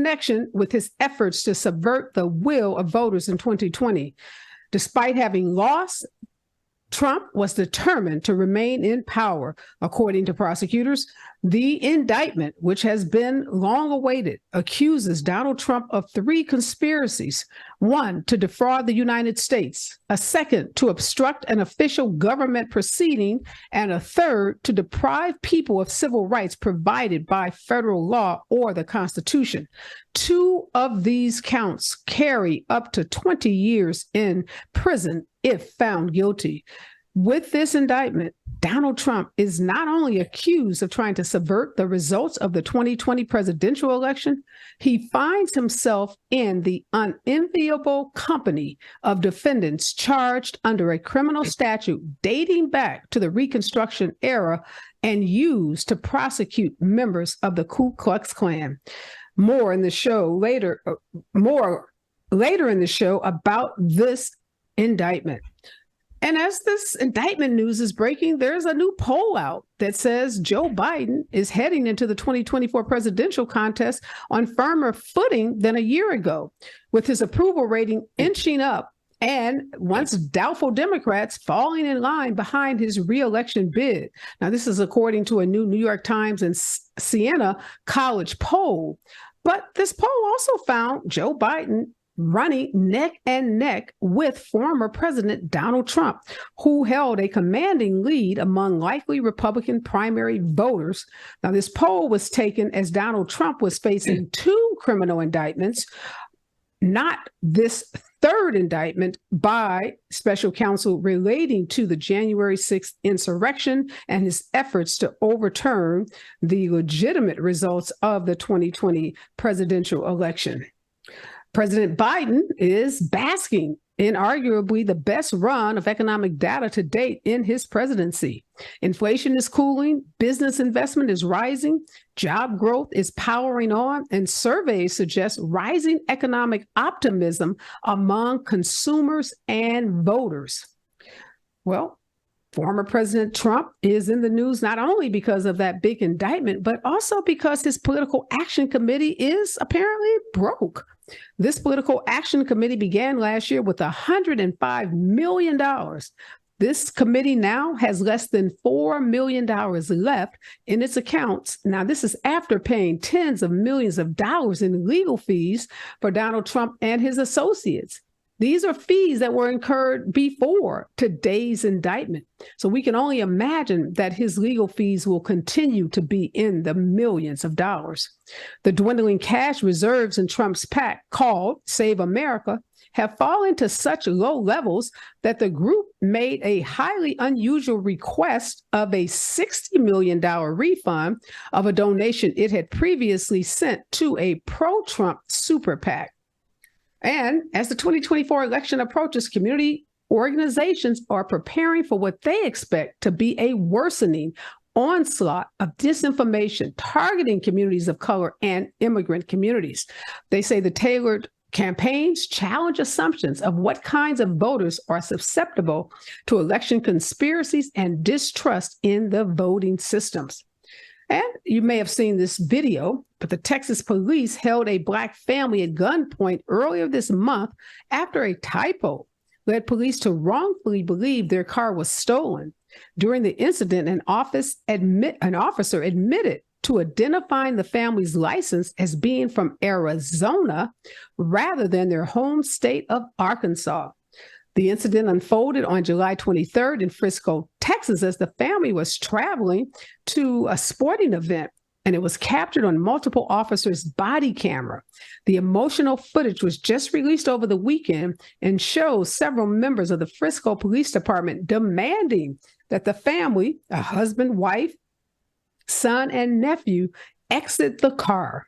connection with his efforts to subvert the will of voters in 2020. Despite having lost, Trump was determined to remain in power. According to prosecutors, the indictment, which has been long awaited, accuses Donald Trump of 3 conspiracies. 1, to defraud the United States. A 2nd, to obstruct an official government proceeding. And a 3rd, to deprive people of civil rights provided by federal law or the Constitution. 2 of these counts carry up to 20 years in prison if found guilty. With this indictment, Donald Trump is not only accused of trying to subvert the results of the 2020 presidential election, he finds himself in the unenviable company of defendants charged under a criminal statute dating back to the Reconstruction era and used to prosecute members of the Ku Klux Klan. More later in the show about this indictment. And as this indictment news is breaking, there's a new poll out that says Joe Biden is heading into the 2024 presidential contest on firmer footing than a year ago, with his approval rating inching up and once doubtful Democrats falling in line behind his reelection bid. Now, this is according to a new New York Times and Siena College poll. But this poll also found Joe Biden running neck and neck with former President Donald Trump, who held a commanding lead among likely Republican primary voters. Now, this poll was taken as Donald Trump was facing 2 criminal indictments, not this 3rd indictment by special counsel relating to the January 6th insurrection and his efforts to overturn the legitimate results of the 2020 presidential election. President Biden is basking in arguably the best run of economic data to date in his presidency. Inflation is cooling, business investment is rising, job growth is powering on, and surveys suggest rising economic optimism among consumers and voters. Well, former President Trump is in the news not only because of that big indictment, but also because his political action committee is apparently broke. This political action committee began last year with $105 million. This committee now has less than $4 million left in its accounts. Now, this is after paying tens of millions of dollars in legal fees for Donald Trump and his associates. These are fees that were incurred before today's indictment. So we can only imagine that his legal fees will continue to be in the millions of dollars. The dwindling cash reserves in Trump's PAC, called Save America, have fallen to such low levels that the group made a highly unusual request of a $60 million refund of a donation it had previously sent to a pro-Trump super PAC. And as the 2024 election approaches, community organizations are preparing for what they expect to be a worsening onslaught of disinformation targeting communities of color and immigrant communities. They say the tailored campaigns challenge assumptions of what kinds of voters are susceptible to election conspiracies and distrust in the voting systems. And you may have seen this video, but the Texas police held a Black family at gunpoint earlier this month after a typo led police to wrongfully believe their car was stolen. During the incident, an officer admitted to identifying the family's license as being from Arizona rather than their home state of Arkansas. The incident unfolded on July 23rd in Frisco, Texas, as the family was traveling to a sporting event, and it was captured on multiple officers' body camera. The emotional footage was just released over the weekend and shows several members of the Frisco Police Department demanding that the family, a husband, wife, son, and nephew, exit the car.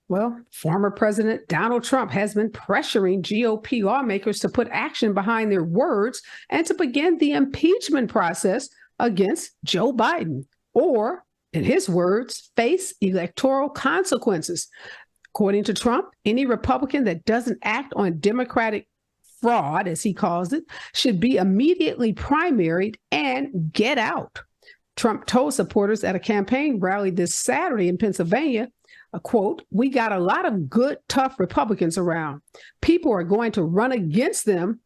Well, former President Donald Trump has been pressuring GOP lawmakers to put action behind their words and to begin the impeachment process against Joe Biden, or, in his words, face electoral consequences. According to Trump, any Republican that doesn't act on Democratic fraud, as he calls it, should be immediately primaried and get out. Trump told supporters at a campaign rally this Saturday in Pennsylvania quote, "We got a lot of good, tough Republicans around. People are going to run against them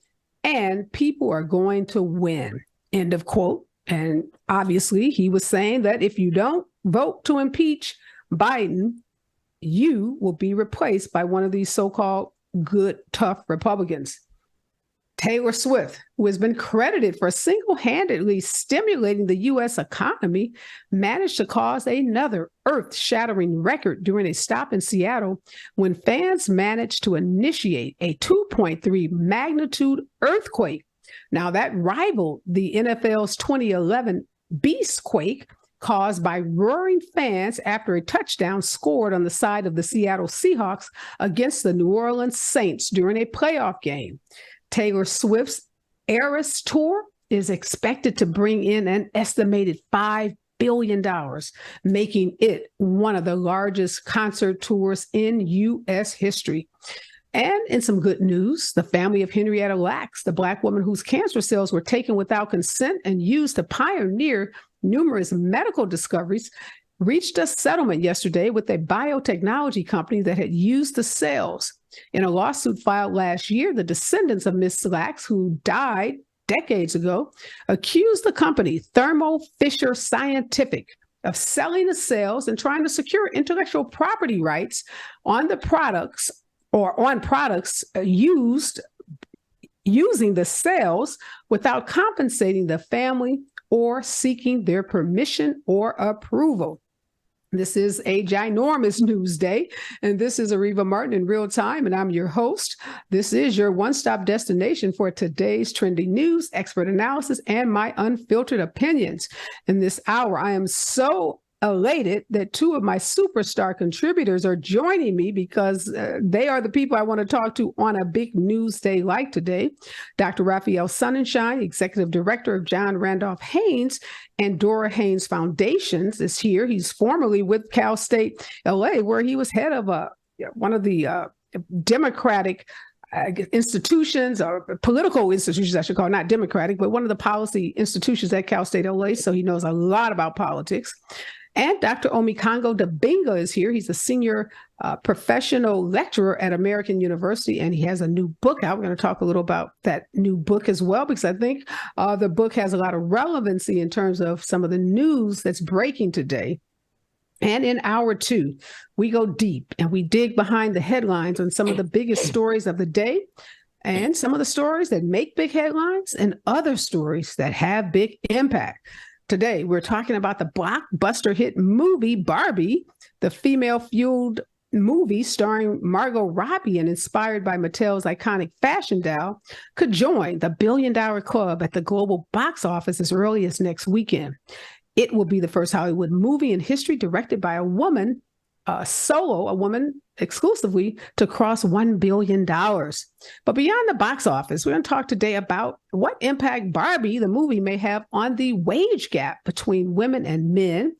and people are going to win," end of quote. And obviously he was saying that if you don't vote to impeach Biden, you will be replaced by one of these so-called good, tough Republicans. Taylor Swift, who has been credited for single-handedly stimulating the U.S. economy, managed to cause another earth-shattering record during a stop in Seattle when fans managed to initiate a 2.3 magnitude earthquake. Now, that rivaled the NFL's 2011 Beastquake caused by roaring fans after a touchdown scored on the side of the Seattle Seahawks against the New Orleans Saints during a playoff game. Taylor Swift's Eras Tour is expected to bring in an estimated $5 billion, making it one of the largest concert tours in U.S. history. And in some good news, the family of Henrietta Lacks, the Black woman whose cancer cells were taken without consent and used to pioneer numerous medical discoveries, reached a settlement yesterday with a biotechnology company that had used the cells. In a lawsuit filed last year, the descendants of Ms. Lacks, who died decades ago, accused the company, Thermo Fisher Scientific, of selling the cells and trying to secure intellectual property rights on the products or on products using the cells without compensating the family or seeking their permission or approval. This is a ginormous news day, and this is Areva Martin in real time, and I'm your host. This is your one-stop destination for today's trending news, expert analysis, and my unfiltered opinions. In this hour, I am so elated that two of my superstar contributors are joining me because they are the people I want to talk to on a big news day like today. Dr. Raphael Sonenshein, Executive Director of John Randolph Haynes and Dora Haynes Foundations, is here. He's formerly with Cal State LA, where he was head of one of the Democratic institutions or political institutions, I should call it, not Democratic, but one of the policy institutions at Cal State LA. So he knows a lot about politics. And Dr. Omekongo Dibinga is here. He's a senior professional lecturer at American University, and he has a new book out. We're going to talk a little about that new book as well, because I think the book has a lot of relevancy in terms of some of the news that's breaking today. And in hour two, we go deep and we dig behind the headlines on some of the biggest stories of the day, and some of the stories that make big headlines and other stories that have big impact. Today, we're talking about the blockbuster hit movie Barbie, the female-fueled movie starring Margot Robbie and inspired by Mattel's iconic fashion doll, could join the billion-dollar club at the global box office as early as next weekend. It will be the first Hollywood movie in history directed by a woman, a woman exclusively, to cross $1 billion. But beyond the box office, we're going to talk today about what impact Barbie, the movie, may have on the wage gap between women and men,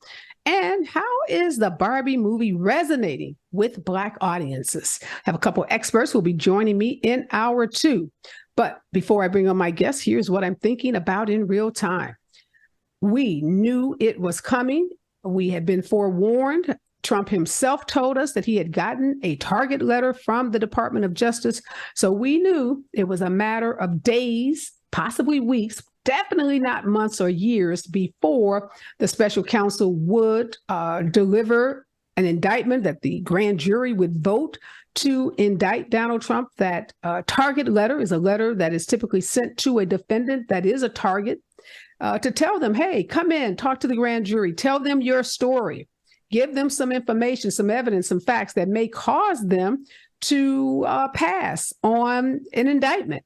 and how is the Barbie movie resonating with Black audiences. I have a couple of experts who will be joining me in hour two. But before I bring on my guests, here's what I'm thinking about in real time. We knew it was coming. We had been forewarned. Trump himself told us that he had gotten a target letter from the Department of Justice. So we knew it was a matter of days, possibly weeks, definitely not months or years before the special counsel would deliver an indictment that the grand jury would vote to indict Donald Trump. That target letter is a letter that is typically sent to a defendant that is a target to tell them, hey, come in, talk to the grand jury, tell them your story. Give them some information, some evidence, some facts that may cause them to pass on an indictment.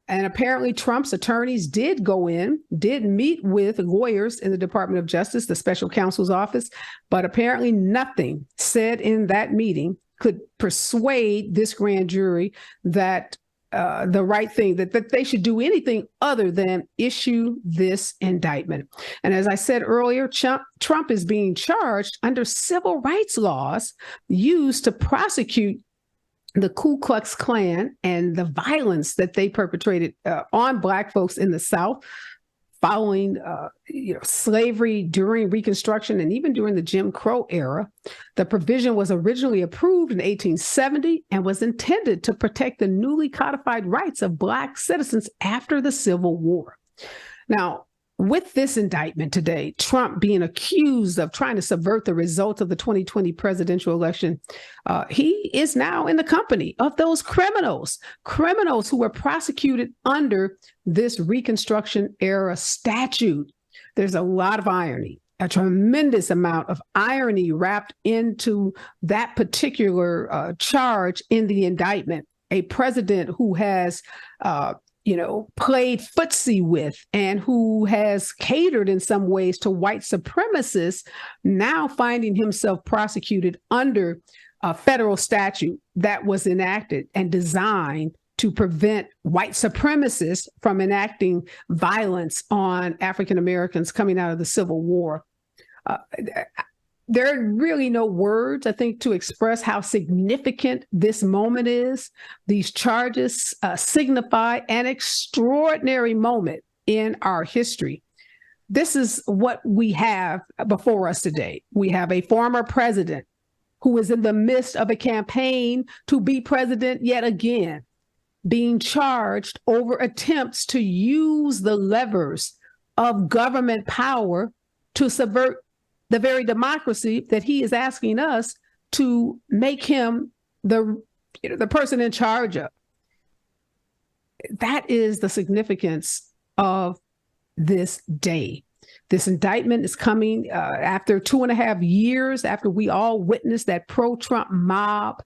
And apparently Trump's attorneys did go in, did meet with lawyers in the Department of Justice, the special counsel's office, but apparently nothing said in that meeting could persuade this grand jury that the right thing, that they should do anything other than issue this indictment. And as I said earlier, Trump is being charged under civil rights laws used to prosecute the Ku Klux Klan and the violence that they perpetrated on Black folks in the South following slavery during Reconstruction and even during the Jim Crow era. The provision was originally approved in 1870 and was intended to protect the newly codified rights of Black citizens after the Civil War. Now, with this indictment today, Trump being accused of trying to subvert the results of the 2020 presidential election, he is now in the company of those criminals who were prosecuted under this Reconstruction era statute. There's a lot of irony, a tremendous amount of irony wrapped into that particular charge in the indictment. A president who has played footsie with and who has catered in some ways to white supremacists, now finding himself prosecuted under a federal statute that was enacted and designed to prevent white supremacists from enacting violence on African Americans coming out of the Civil War. There are really no words, I think, to express how significant this moment is. These charges signify an extraordinary moment in our history. This is what we have before us today. We have a former president who is in the midst of a campaign to be president yet again, being charged over attempts to use the levers of government power to subvert the very democracy that he is asking us to make him the person in charge of. That is the significance of this day. This indictment is coming after 2.5 years after we all witnessed that pro-Trump mob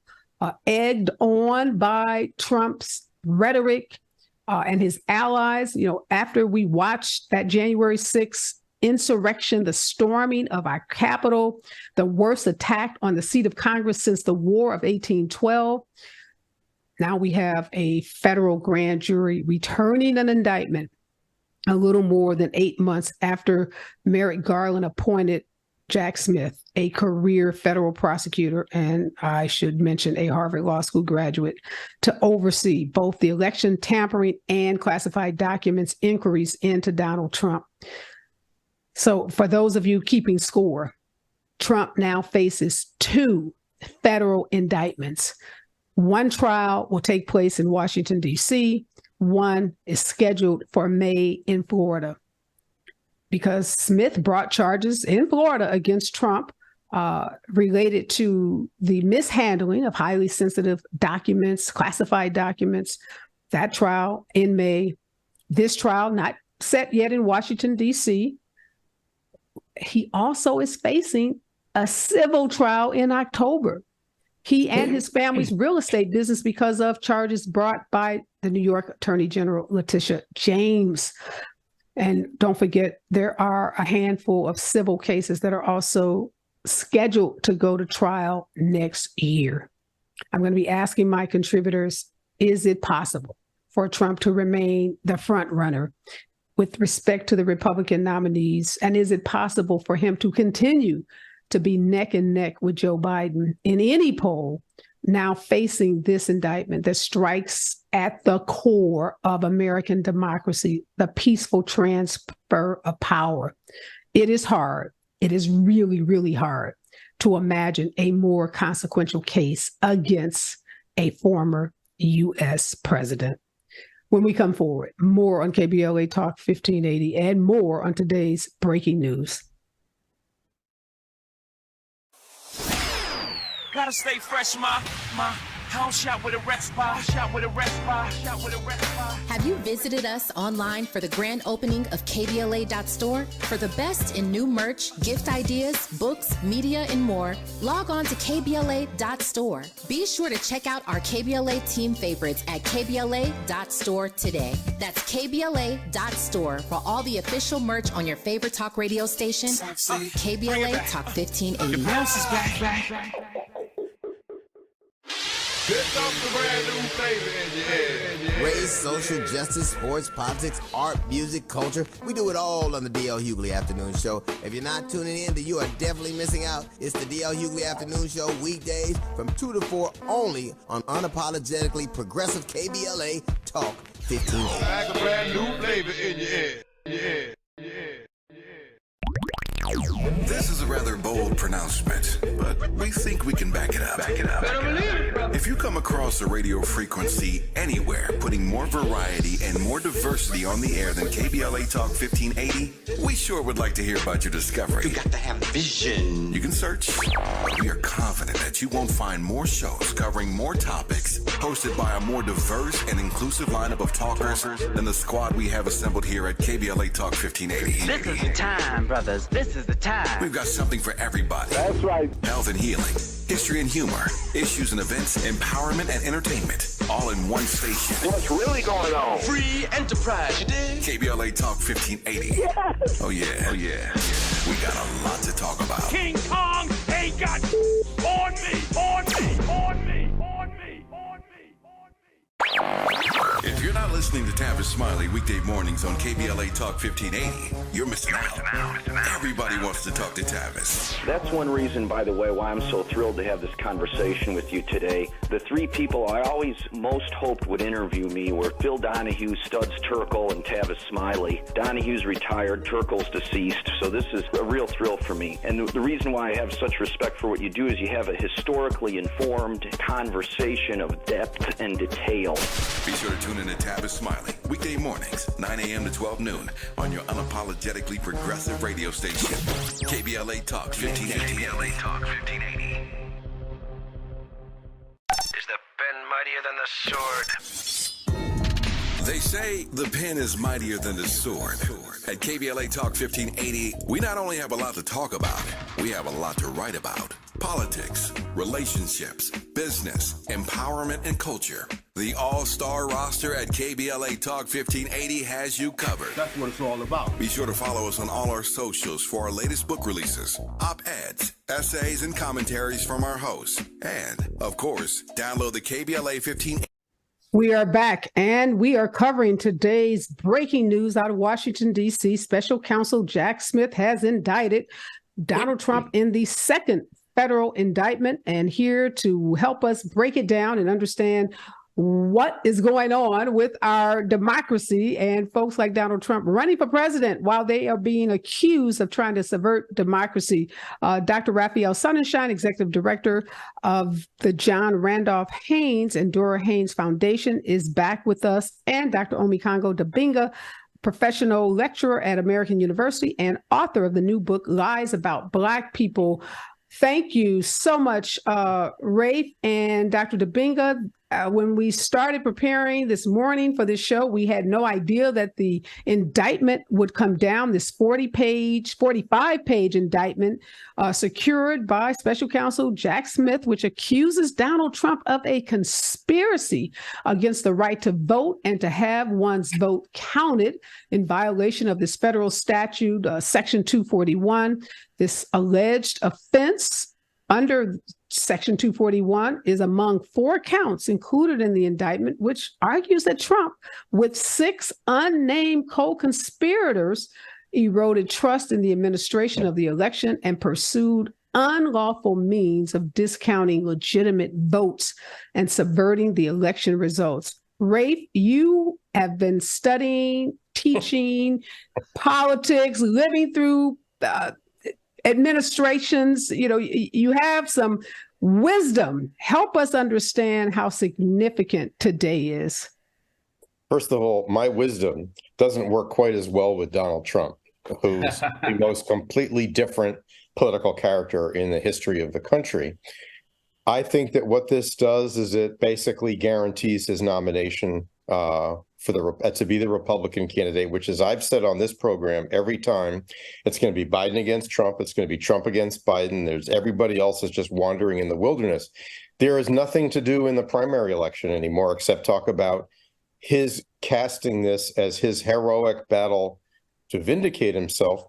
egged on by Trump's rhetoric and his allies. After we watched that January 6th insurrection, the storming of our Capitol, the worst attack on the seat of Congress since the War of 1812. Now we have a federal grand jury returning an indictment a little more than 8 months after Merrick Garland appointed Jack Smith, a career federal prosecutor, and I should mention a Harvard Law School graduate, to oversee both the election tampering and classified documents inquiries into Donald Trump. So for those of you keeping score, Trump now faces 2 federal indictments. One trial will take place in Washington, D.C. One is scheduled for May in Florida, because Smith brought charges in Florida against Trump related to the mishandling of highly sensitive documents, classified documents. That trial in May. This trial not set yet in Washington, D.C. He also is facing a civil trial in October. He and his family's real estate business because of charges brought by the New York Attorney General Letitia James. And don't forget, there are a handful of civil cases that are also scheduled to go to trial next year. I'm going to be asking my contributors, is it possible for Trump to remain the front runner with respect to the Republican nominees? And is it possible for him to continue to be neck and neck with Joe Biden in any poll, now facing this indictment that strikes at the core of American democracy, the peaceful transfer of power? It is hard. It is really, really hard to imagine a more consequential case against a former U.S. president. When we come forward, more on KBLA Talk 1580 and more on today's breaking news. Gotta stay fresh, my house shot with a rest bar, Have you visited us online for the grand opening of KBLA.store? For the best in new merch, gift ideas, books, media, and more, log on to KBLA.store. Be sure to check out our KBLA team favorites at KBLA.store today. That's KBLA.store for all the official merch on your favorite talk radio station, KBLA Talk 1580. Bounce is back. Race, social justice, sports, politics, art, music, culture. We do it all on the D.L. Hughley Afternoon Show. If you're not tuning in, then you are definitely missing out. It's the D.L. Hughley Afternoon Show, weekdays from 2 to 4 only on unapologetically progressive KBLA Talk 1580. Like a brand new flavor in your ear. This is a rather bold pronouncement, but we think we can back it up. If you come across a radio frequency anywhere putting more variety and more diversity on the air than KBLA Talk 1580, we sure would like to hear about your discovery. You got to have vision. You can search, but we are confident that you won't find more shows covering more topics, hosted by a more diverse and inclusive lineup of talkers than the squad we have assembled here at KBLA Talk 1580. This is the time, brothers. This is the time. We've got something for everybody. That's right. Health and healing, history and humor, issues and events, empowerment and entertainment, all in one station. What's really going on? Free enterprise, you dig? KBLA Talk 1580. Yes. Oh yeah. We got a lot to talk about. King Kong ain't got on me, on me, on me, on me, on me, on me. If you're not listening to Tavis Smiley weekday mornings on KBLA Talk 1580, you're missing out. Everybody wants to talk to Tavis. That's one reason, by the way, why I'm so thrilled to have this conversation with you today. The three people I always most hoped would interview me were Phil Donahue, Studs Terkel, and Tavis Smiley. Donahue's retired, Terkel's deceased, so this is a real thrill for me. And the reason why I have such respect for what you do is you have a historically informed conversation of depth and detail. Be sure to tune in to Tavis Smiley weekday mornings, 9 a.m. to 12 noon on your unapologetically progressive radio station, KBLA Talk 1580. KBLA Talk 1580. Is the pen mightier than the sword? They say the pen is mightier than the sword. At KBLA Talk 1580, we not only have a lot to talk about, we have a lot to write about. Politics, relationships, business, empowerment, and culture. The all-star roster at KBLA Talk 1580 has you covered. That's what it's all about. Be sure to follow us on all our socials for our latest book releases, op-eds, essays, and commentaries from our hosts. And, of course, download the KBLA 1580. We are back, and we are covering today's breaking news out of Washington, D.C. Special Counsel Jack Smith has indicted Donald Trump in the second federal indictment. And here to help us break it down and understand what is going on with our democracy and folks like Donald Trump running for president while they are being accused of trying to subvert democracy. Dr. Raphael Sonenshein, Executive Director of the John Randolph Haynes and Dora Haynes Foundation, is back with us, and Dr. Omekongo Dibinga, professional lecturer at American University and author of the new book, Lies About Black People. Thank you so much, Rafe and Dr. Dibinga. When we started preparing this morning for this show, we had no idea that the indictment would come down, this 45-page indictment secured by Special Counsel Jack Smith, which accuses Donald Trump of a conspiracy against the right to vote and to have one's vote counted in violation of this federal statute, Section 241. This alleged offense under Section 241 is among 4 counts included in the indictment, which argues that Trump, with 6 unnamed co-conspirators, eroded trust in the administration of the election and pursued unlawful means of discounting legitimate votes and subverting the election results. Rafe, you have been studying, teaching, politics, living through administrations. You have some wisdom. Help us understand how significant today is. First of all, my wisdom doesn't work quite as well with Donald Trump, who's the most completely different political character in the history of the country. I think that what this does is it basically guarantees his nomination to be the Republican candidate, which, as I've said on this program, every time it's going to be Biden against Trump, it's going to be Trump against Biden. There's everybody else is just wandering in the wilderness. There is nothing to do in the primary election anymore except talk about his casting this as his heroic battle to vindicate himself,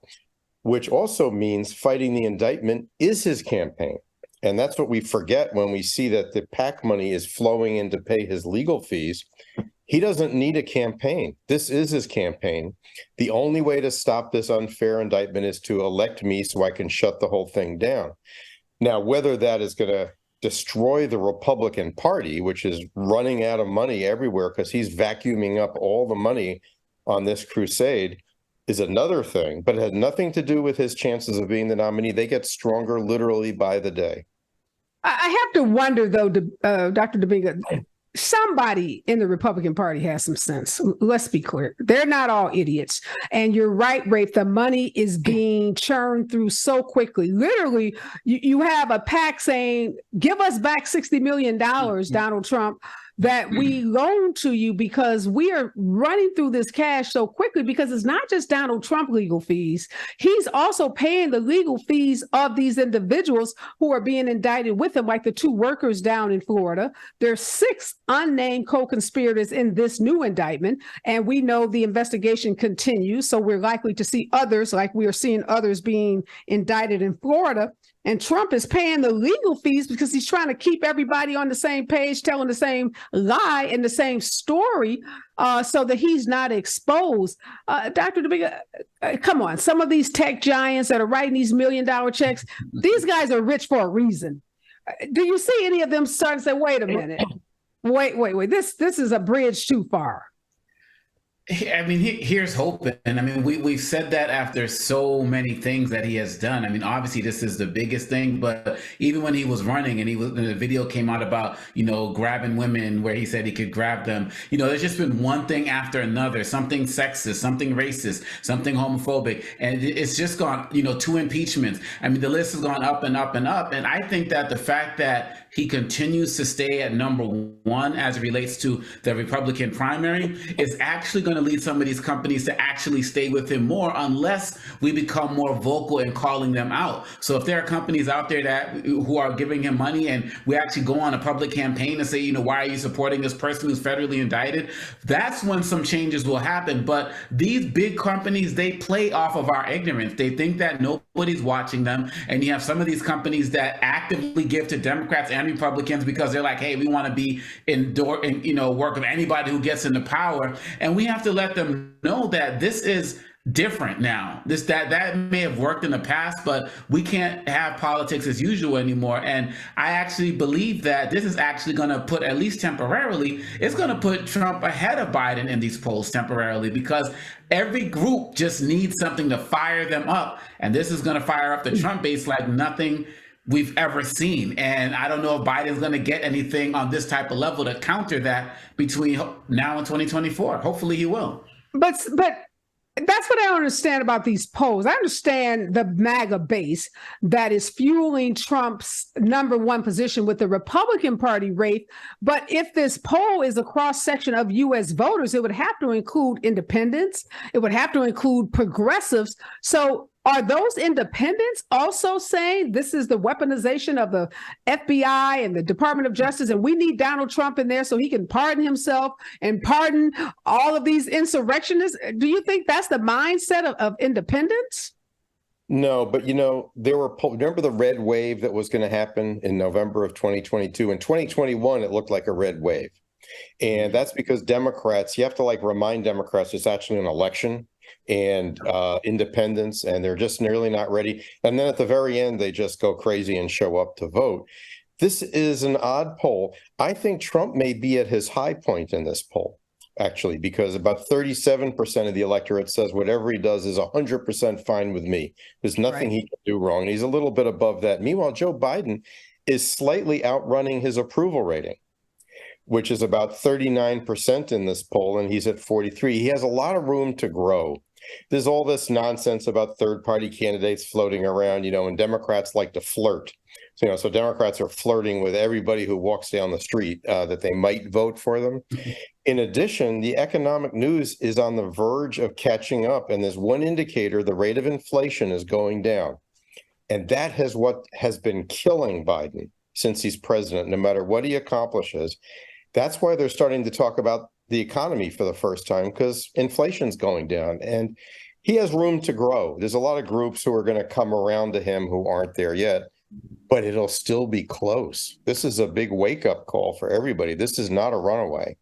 which also means fighting the indictment is his campaign. And that's what we forget when we see that the PAC money is flowing in to pay his legal fees. He doesn't need a campaign. This is his campaign. The only way to stop this unfair indictment is to elect me so I can shut the whole thing down. Now, whether that is going to destroy the Republican Party, which is running out of money everywhere because he's vacuuming up all the money on this crusade, is another thing, but it had nothing to do with his chances of being the nominee. They get stronger literally by the day. I have to wonder, though, Dr. Dibinga, somebody in the Republican Party has some sense. Let's be clear. They're not all idiots. And you're right, Rafe, the money is being churned through so quickly. Literally, you have a PAC saying, give us back $60 million, Donald Trump, that we loan to you because we are running through this cash so quickly, because it's not just Donald Trump legal fees. He's also paying the legal fees of these individuals who are being indicted with him, like the 2 workers down in Florida. There's 6 unnamed co-conspirators in this new indictment, and we know the investigation continues. So we're likely to see others, like we are seeing others being indicted in Florida. And Trump is paying the legal fees because he's trying to keep everybody on the same page, telling the same lie and the same story, so that he's not exposed. Dr. Dibinga, come on. Some of these tech giants that are writing these $1 million checks, these guys are rich for a reason. Do you see any of them starting to say, wait a minute, wait, this is a bridge too far? I mean, here's hoping. I mean, we've said that after so many things that he has done. I mean, obviously, this is the biggest thing. But even when he was running and the video came out about, grabbing women, where he said he could grab them, there's just been one thing after another, something sexist, something racist, something homophobic. And it's just gone, 2 impeachments. I mean, the list has gone up and up and up. And I think that the fact that he continues to stay at number 1 as it relates to the Republican primary is actually going to lead some of these companies to actually stay with him more, unless we become more vocal in calling them out. So if there are companies out there who are giving him money, and we actually go on a public campaign and say, why are you supporting this person who's federally indicted? That's when some changes will happen. But these big companies, they play off of our ignorance. They think that nobody's watching them. And you have some of these companies that actively give to Democrats and Republicans because they're like, hey, we want to be work of anybody who gets into power. And we have to let them know that this is different now. That may have worked in the past, but we can't have politics as usual anymore. And I actually believe that this is actually going to put, at least temporarily, it's going to put Trump ahead of Biden in these polls temporarily, because every group just needs something to fire them up. And this is going to fire up the Trump base like nothing we've ever seen. And I don't know if Biden's going to get anything on this type of level to counter that between now and 2024. Hopefully he will. But that's what I don't understand about these polls. I understand the MAGA base that is fueling Trump's number 1 position with the Republican Party, Rafe. But if this poll is a cross-section of U.S. voters, it would have to include independents. It would have to include progressives. So are those independents also saying this is the weaponization of the FBI and the Department of Justice, and we need Donald Trump in there so he can pardon himself and pardon all of these insurrectionists? Do you think that's the mindset of independents? No, but there were remember the red wave that was going to happen in November of 2022. In 2021, it looked like a red wave. And that's because Democrats, you have to remind Democrats it's actually an election, and independents, and they're just nearly not ready. And then at the very end, they just go crazy and show up to vote. This is an odd poll. I think Trump may be at his high point in this poll, actually, because about 37% of the electorate says whatever he does is 100% fine with me. There's nothing he can do wrong. He's a little bit above that. Meanwhile, Joe Biden is slightly outrunning his approval rating, which is about 39% in this poll, and he's at 43. He has a lot of room to grow. There's all this nonsense about third-party candidates floating around, and Democrats like to flirt. So Democrats are flirting with everybody who walks down the street that they might vote for them. In addition, the economic news is on the verge of catching up, and there's one indicator: the rate of inflation is going down. And that is what has been killing Biden since he's president, no matter what he accomplishes. That's why they're starting to talk about the economy for the first time, because inflation's going down and he has room to grow. There's a lot of groups who are going to come around to him who aren't there yet, but it'll still be close. This is a big wake-up call for everybody. This is not a runaway.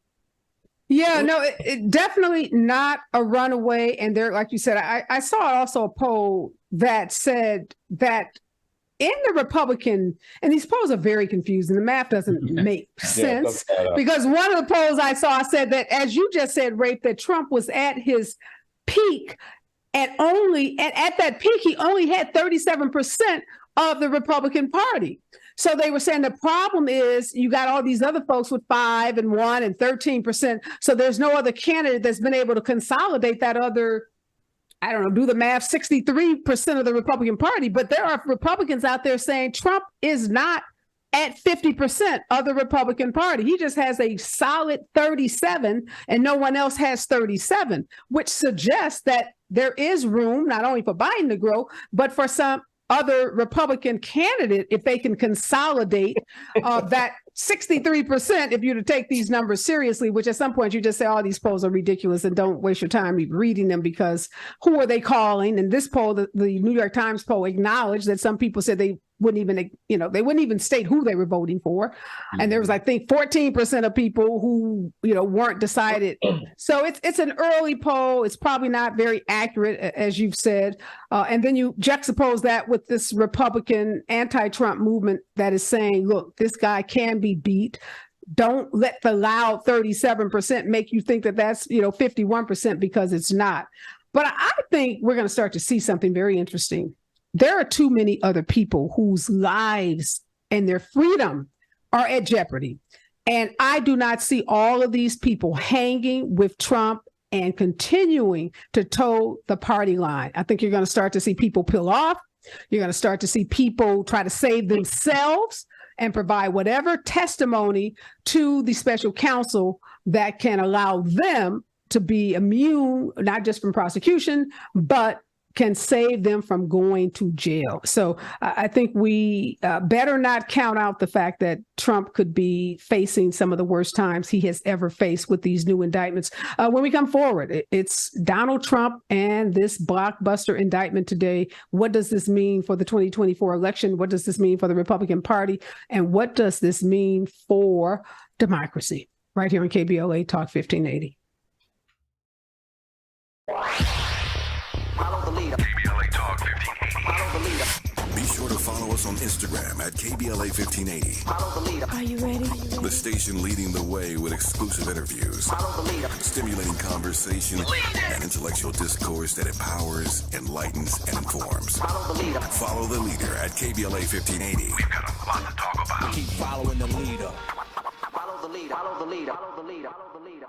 Yeah, no, it definitely not a runaway. And there, like you said, I saw also a poll that said that in the Republican, and these polls are very confusing. The math doesn't make sense, because one of the polls I saw said that, as you just said, Rafe, that Trump was at his peak And at that peak, he only had 37% of the Republican Party. So they were saying the problem is you got all these other folks with 5 and 1 and 13%. So there's no other candidate that's been able to consolidate that other, I don't know, do the math, 63% of the Republican Party. But there are Republicans out there saying Trump is not at 50% of the Republican Party. He just has a solid 37 and no one else has 37, which suggests that there is room not only for Biden to grow, but for some other Republican candidate, if they can consolidate that 63%, if you're to take these numbers seriously, which at some point you just say, all these polls are ridiculous and don't waste your time reading them, because who are they calling? And this poll, the New York Times poll, acknowledged that some people said they wouldn't even state who they were voting for. Mm-hmm. And there was, I think, 14% of people who, weren't decided. So it's an early poll. It's probably not very accurate, as you've said. And then you juxtapose that with this Republican anti-Trump movement that is saying, look, this guy can be beat. Don't let the loud 37% make you think that that's, 51%, because it's not. But I think we're going to start to see something very interesting. There are too many other people whose lives and their freedom are at jeopardy. And I do not see all of these people hanging with Trump and continuing to toe the party line. I think you're going to start to see people peel off. You're going to start to see people try to save themselves and provide whatever testimony to the special counsel that can allow them to be immune, not just from prosecution, but can save them from going to jail. So I think we better not count out the fact that Trump could be facing some of the worst times he has ever faced with these new indictments. When we come forward, it's Donald Trump and this blockbuster indictment today. What does this mean for the 2024 election? What does this mean for the Republican Party? And what does this mean for democracy? Right here on KBLA Talk 1580. KBLA Talk 1580. Be sure to follow us on Instagram at KBLA 1580. Are you ready? The station leading the way with exclusive interviews, stimulating conversation, and intellectual discourse that empowers, enlightens, and informs. Follow the leader at KBLA 1580. We've got a lot to talk about. Keep following the leader. Follow the leader. Follow the leader. Follow the leader. Follow the leader.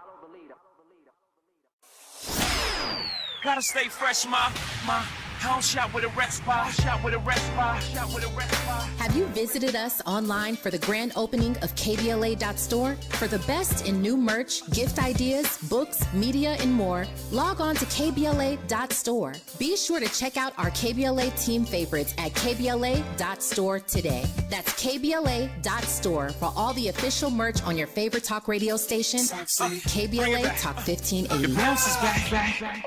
Gotta stay fresh, my house shot with a rest bar, Have you visited us online for the grand opening of KBLA.store? For the best in new merch, gift ideas, books, media, and more, log on to KBLA.store. Be sure to check out our KBLA team favorites at KBLA.store today. That's KBLA.store for all the official merch on your favorite talk radio station, KBLA Talk 1580. Bounce is back.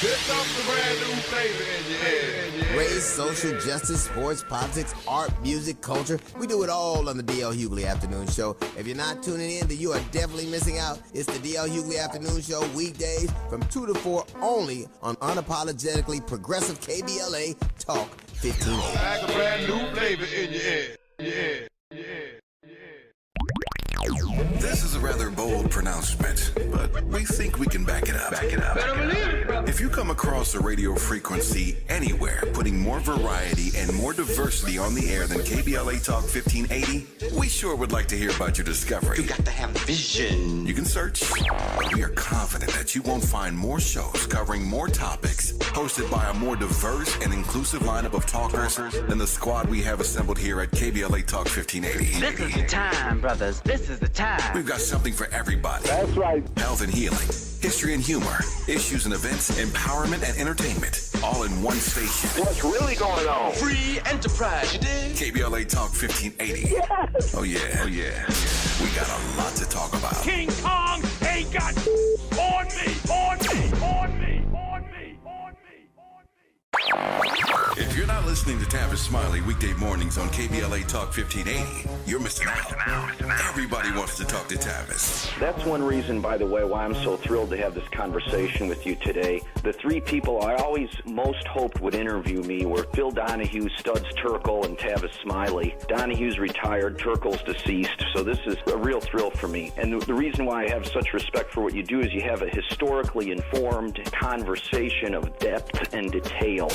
Here comes the brand new flavor in your head. Race, social justice, sports, politics, art, music, culture. We do it all on the D.L. Hughley Afternoon Show. If you're not tuning in, then you are definitely missing out. It's the D.L. Hughley Afternoon Show, weekdays from 2 to 4 only on unapologetically progressive KBLA Talk 1580. Like a brand new flavor in your head. This is a rather bold pronouncement, but we think we can back it up. If you come across a radio frequency anywhere putting more variety and more diversity on the air than KBLA Talk 1580, we sure would like to hear about your discovery. You got to have vision. You can search, but we are confident that you won't find more shows covering more topics, hosted by a more diverse and inclusive lineup of talkers than the squad we have assembled here at KBLA Talk 1580. This is the time, brothers. This is the time. We've got something for everybody. That's right. Health and healing, history and humor, issues and events, empowerment and entertainment, all in one station. What's really going on? Free enterprise, you dig? KBLA Talk 1580. Yes. Oh yeah. We got a lot to talk about. King Kong ain't got on me. If you're not listening to Tavis Smiley weekday mornings on KBLA Talk 1580. You're missing out. Everybody wants to talk to Tavis. That's one reason, by the way, why I'm so thrilled to have this conversation with you today. The three people I always most hoped would interview me were Phil Donahue, Studs Terkel, and Tavis Smiley. Donahue's retired, Terkel's deceased, so this is a real thrill for me. And the reason why I have such respect for what you do is you have a historically informed conversation of depth and detail.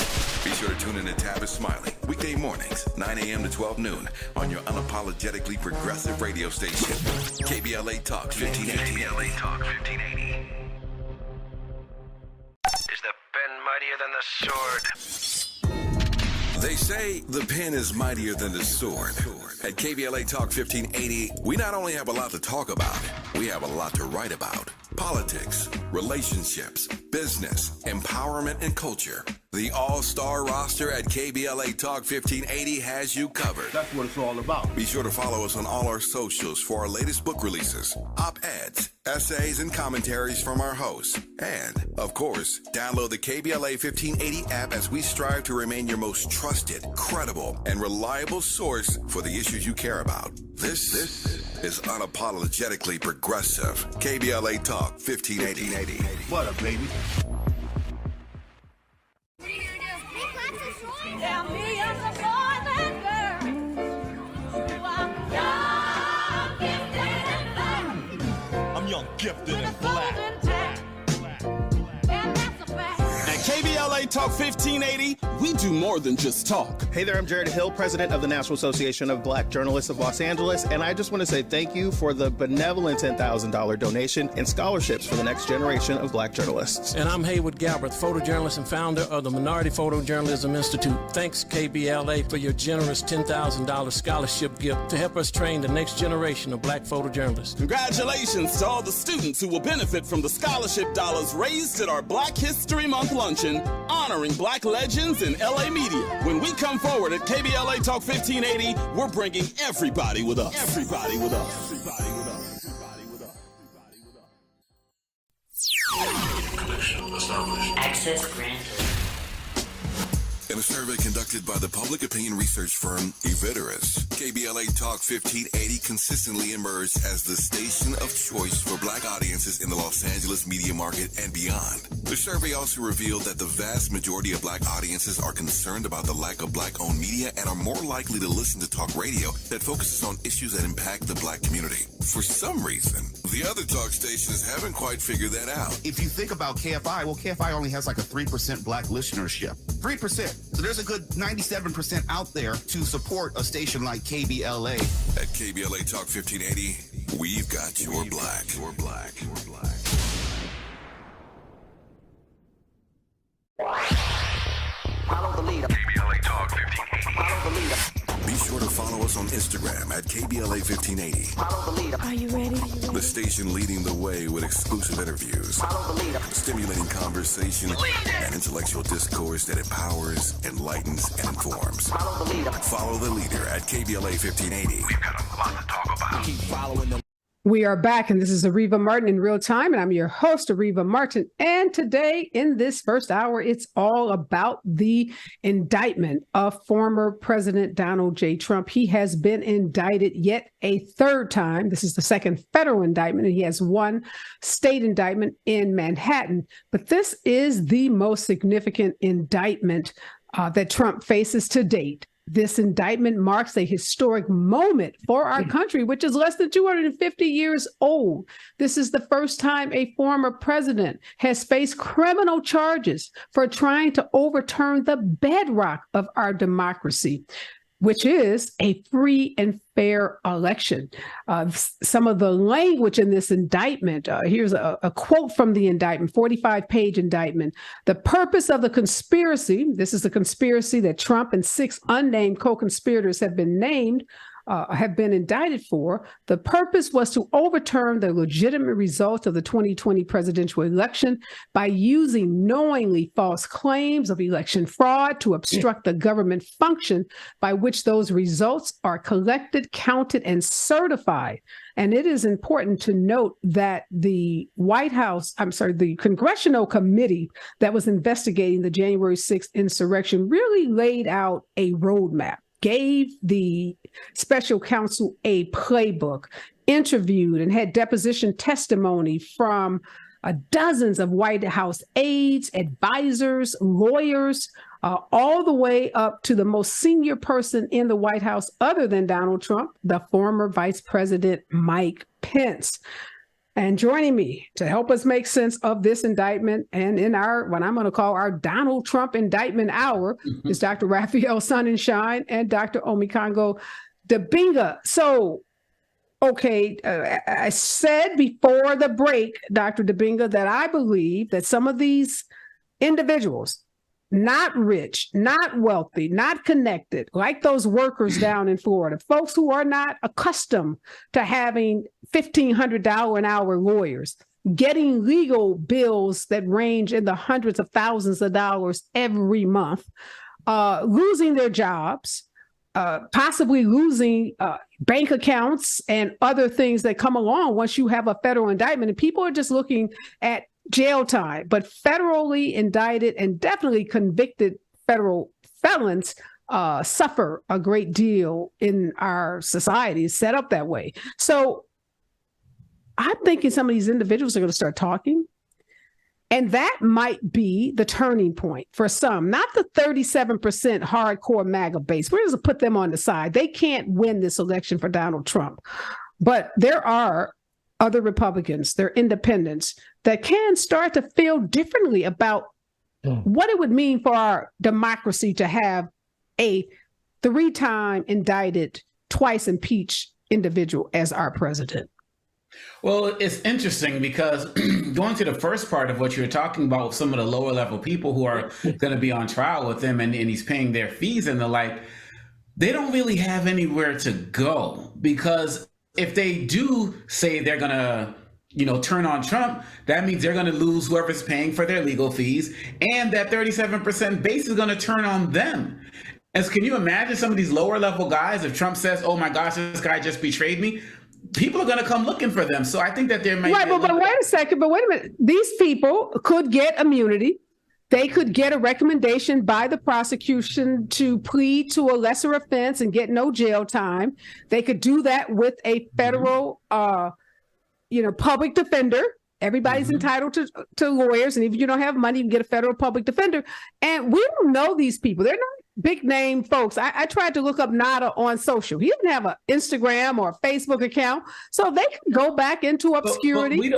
Be sure to tune in to Tavis Smiley weekday mornings, 9 a.m. to 12 noon on your unapologetically progressive radio station, KBLA Talk 1580. KBLA Talk 1580. Is the pen mightier than the sword? They say the pen is mightier than the sword. At KBLA Talk 1580, we not only have a lot to talk about, we have a lot to write about. Politics, relationships, business, empowerment, and culture. The all-star roster at KBLA Talk 1580 has you covered. That's what it's all about. Be sure to follow us on all our socials for our latest book releases, op-eds, essays, and commentaries from our hosts. And, of course, download the KBLA 1580 app as we strive to remain your most trusted, credible, and reliable source for the issues you care about. This is unapologetically progressive. KBLA Talk 1580. What up, baby? I'm young, gifted, and black. KBLA Talk 1580, we do more than just talk. Hey there, I'm Jared Hill, president of the National Association of Black Journalists of Los Angeles, and I just want to say thank you for the benevolent $10,000 donation and scholarships for the next generation of black journalists. And I'm Haywood Galbraith, photojournalist and founder of the Minority Photojournalism Institute. Thanks, KBLA, for your generous $10,000 scholarship gift to help us train the next generation of black photojournalists. Congratulations to all the students who will benefit from the scholarship dollars raised at our Black History Month luncheon honoring black legends in LA media. When we come forward at KBLA Talk 1580, we're bringing everybody with us. Everybody with us. Everybody with us. Everybody with us. Connection established. Access granted. In a survey conducted by the public opinion research firm Eviderus, KBLA Talk 1580 consistently emerged as the station of choice for black audiences in the Los Angeles media market and beyond. The survey also revealed that the vast majority of black audiences are concerned about the lack of black-owned media and are more likely to listen to talk radio that focuses on issues that impact the black community. For some reason, the other talk stations haven't quite figured that out. If you think about KFI, well, KFI only has like a 3% black listenership. 3%. So there's a good 97% out there to support a station like KBLA. At KBLA Talk 1580, we've got your black. Your black. Your black. Follow the leader. KBLA Talk 1580. Follow the leader. Be sure to follow us on Instagram at KBLA 1580. Follow the leader. Are you ready? The station leading the way with exclusive interviews, Follow the leader. stimulating conversation, and intellectual discourse that empowers, enlightens, and informs. Follow the leader. Follow the leader at KBLA 1580. We've got a lot to talk about. Keep following them. We are back, and this is Areva Martin in real time, and I'm your host, Areva Martin. And today, in this first hour, it's all about the indictment of former President Donald J. Trump. He has been indicted yet a third time. This is the second federal indictment, and he has one state indictment in Manhattan. But this is the most significant indictment that Trump faces to date. This indictment marks a historic moment for our country, which is less than 250 years old. This is the first time a former president has faced criminal charges for trying to overturn the bedrock of our democracy, which is a free and fair election. Some of the language in this indictment, here's a quote from the indictment, 45-page indictment. The purpose of the conspiracy, this is the conspiracy that Trump and 6 unnamed co-conspirators have been named, have been indicted for. The purpose was to overturn the legitimate results of the 2020 presidential election by using knowingly false claims of election fraud to obstruct the government function by which those results are collected, counted, and certified. And it is important to note that the the Congressional Committee that was investigating the January 6th insurrection really laid out a roadmap, gave the special counsel a playbook, interviewed and had deposition testimony from dozens of White House aides, advisors, lawyers, all the way up to the most senior person in the White House other than Donald Trump, the former Vice President Mike Pence. And joining me to help us make sense of this indictment and in our, what I'm going to call our Donald Trump indictment hour, is Dr. Raphael Sonenshein and Dr. Omekongo Dibinga. So, okay, I said before the break, Dr. Dibinga, that I believe that some of these individuals, not rich, not wealthy, not connected, like those workers down in Florida, folks who are not accustomed to having $1,500 an hour lawyers, getting legal bills that range in the hundreds of thousands of dollars every month, losing their jobs, possibly losing bank accounts and other things that come along once you have a federal indictment. And people are just looking at jail time, but federally indicted and definitely convicted federal felons suffer a great deal in our society. It's set up that way. So I'm thinking some of these individuals are going to start talking, and that might be the turning point for some, not the 37% hardcore MAGA base. We're going to put them on the side. They can't win this election for Donald Trump, but there are other Republicans, they're independents, that can start to feel differently about what it would mean for our democracy to have a 3-time indicted, twice impeached individual as our president. Well, it's interesting because going to the first part of what you're talking about, some of the lower level people who are going to be on trial with him and he's paying their fees and the like, they don't really have anywhere to go, because if they do say they're going to, turn on Trump, that means they're going to lose whoever's paying for their legal fees, and that 37% base is going to turn on them. As can you imagine some of these lower level guys, if Trump says, oh my gosh, this guy just betrayed me, people are going to come looking for them. So I think that there might be but wait a minute. These people could get immunity. They could get a recommendation by the prosecution to plead to a lesser offense and get no jail time. They could do that with a federal, public defender. Everybody's entitled to lawyers. And if you don't have money, you can get a federal public defender. And we don't know these people. They're not big name folks. I tried to look up Nada on social. He doesn't have an Instagram or a Facebook account. So they can go back into obscurity.